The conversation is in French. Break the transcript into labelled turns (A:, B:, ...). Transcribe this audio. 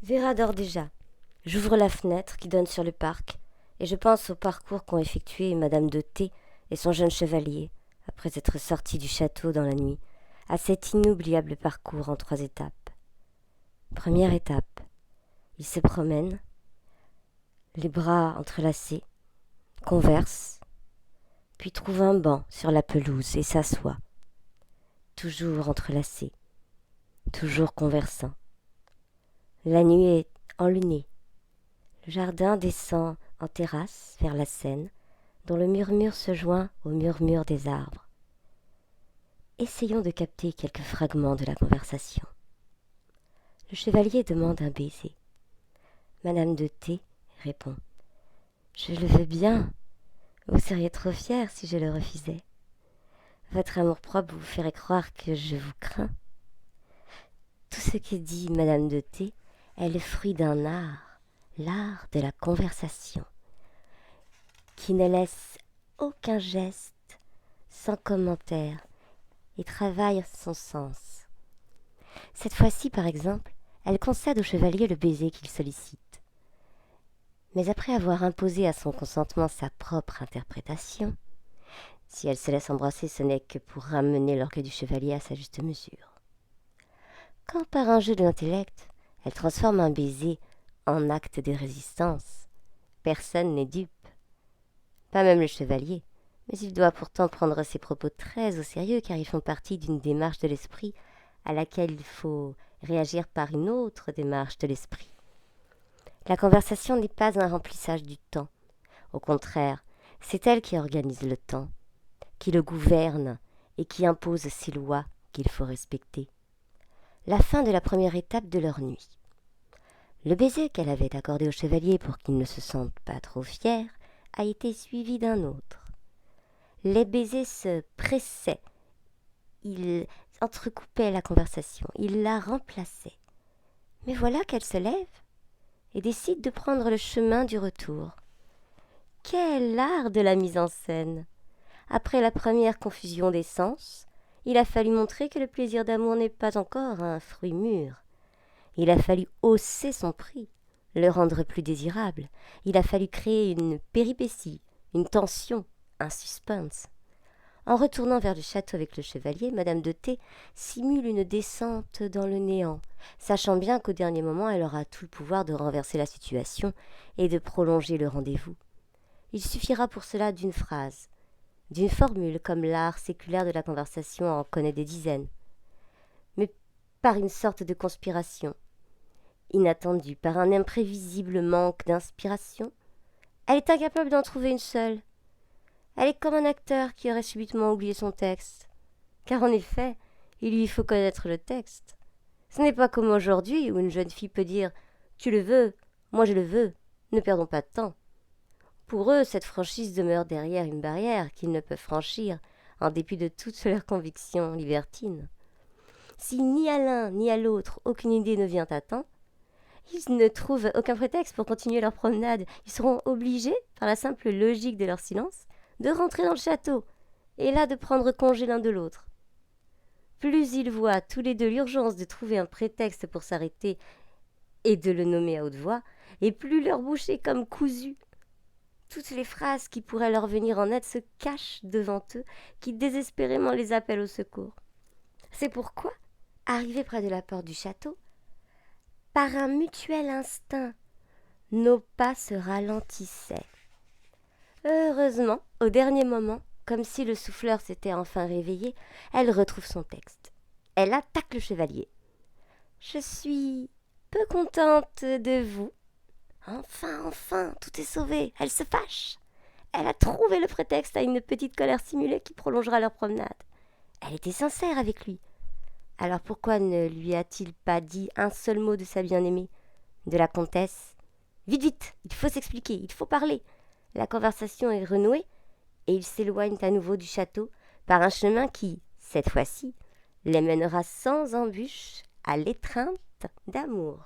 A: Vera dort déjà. J'ouvre la fenêtre qui donne sur le parc et je pense au parcours qu'ont effectué Madame de T et son jeune chevalier après être sortis du château dans la nuit, à cet inoubliable parcours en 3 étapes. Première étape, ils se promènent, les bras entrelacés, conversent, puis trouvent un banc sur la pelouse et s'assoient, toujours entrelacés, toujours conversant. La nuit est enlunée. Le jardin descend en terrasse vers la Seine, dont le murmure se joint au murmure des arbres. Essayons de capter quelques fragments de la conversation. Le chevalier demande un baiser. Madame de T répond : « Je le veux bien. Vous seriez trop fier si je le refusais. Votre amour-propre vous ferait croire que je vous crains. » Tout ce que dit Madame de T est le fruit d'un art, l'art de la conversation, qui ne laisse aucun geste sans commentaire et travaille son sens. Cette fois-ci, par exemple, elle concède au chevalier le baiser qu'il sollicite. Mais après avoir imposé à son consentement sa propre interprétation, si elle se laisse embrasser, ce n'est que pour ramener l'orgueil du chevalier à sa juste mesure. Quand par un jeu de l'intellect, elle transforme un baiser en acte de résistance, personne n'est dupe. Pas même le chevalier, mais il doit pourtant prendre ses propos très au sérieux car ils font partie d'une démarche de l'esprit à laquelle il faut réagir par une autre démarche de l'esprit. La conversation n'est pas un remplissage du temps. Au contraire, c'est elle qui organise le temps, qui le gouverne et qui impose ses lois qu'il faut respecter. La fin de la première étape de leur nuit. Le baiser qu'elle avait accordé au chevalier pour qu'il ne se sente pas trop fier a été suivi d'un autre. Les baisers se pressaient, ils entrecoupaient la conversation, ils la remplaçaient. Mais voilà qu'elle se lève et décide de prendre le chemin du retour. Quel art de la mise en scène! Après la première confusion des sens, il a fallu montrer que le plaisir d'amour n'est pas encore un fruit mûr. Il a fallu hausser son prix, le rendre plus désirable. Il a fallu créer une péripétie, une tension, un suspense. En retournant vers le château avec le chevalier, Madame de T simule une descente dans le néant, sachant bien qu'au dernier moment elle aura tout le pouvoir de renverser la situation et de prolonger le rendez-vous. Il suffira pour cela d'une phrase, d'une formule comme l'art séculaire de la conversation en connaît des dizaines, mais par une sorte de conspiration, inattendue, par un imprévisible manque d'inspiration, elle est incapable d'en trouver une seule. Elle est comme un acteur qui aurait subitement oublié son texte. Car en effet, il lui faut connaître le texte. Ce n'est pas comme aujourd'hui où une jeune fille peut dire « Tu le veux, moi je le veux, ne perdons pas de temps ». Pour eux, cette franchise demeure derrière une barrière qu'ils ne peuvent franchir en dépit de toutes leurs convictions libertines. Si ni à l'un ni à l'autre aucune idée ne vient à temps, ils ne trouvent aucun prétexte pour continuer leur promenade. Ils seront obligés, par la simple logique de leur silence, de rentrer dans le château, et là de prendre congé l'un de l'autre. Plus ils voient tous les deux l'urgence de trouver un prétexte pour s'arrêter et de le nommer à haute voix, et plus leur bouche est comme cousue. Toutes les phrases qui pourraient leur venir en aide se cachent devant eux, qui désespérément les appellent au secours. C'est pourquoi, arrivés près de la porte du château, par un mutuel instinct, nos pas se ralentissaient. Heureusement, au dernier moment, comme si le souffleur s'était enfin réveillé, elle retrouve son texte. Elle attaque le chevalier. « Je suis peu contente de vous. » Enfin, tout est sauvé. Elle se fâche. Elle a trouvé le prétexte à une petite colère simulée qui prolongera leur promenade. Elle était sincère avec lui. Alors pourquoi ne lui a-t-il pas dit un seul mot de sa bien-aimée, de la comtesse ? Vite, il faut s'expliquer, il faut parler. La conversation est renouée et ils s'éloignent à nouveau du château par un chemin qui, cette fois-ci, les mènera sans embûche à l'étreinte d'amour.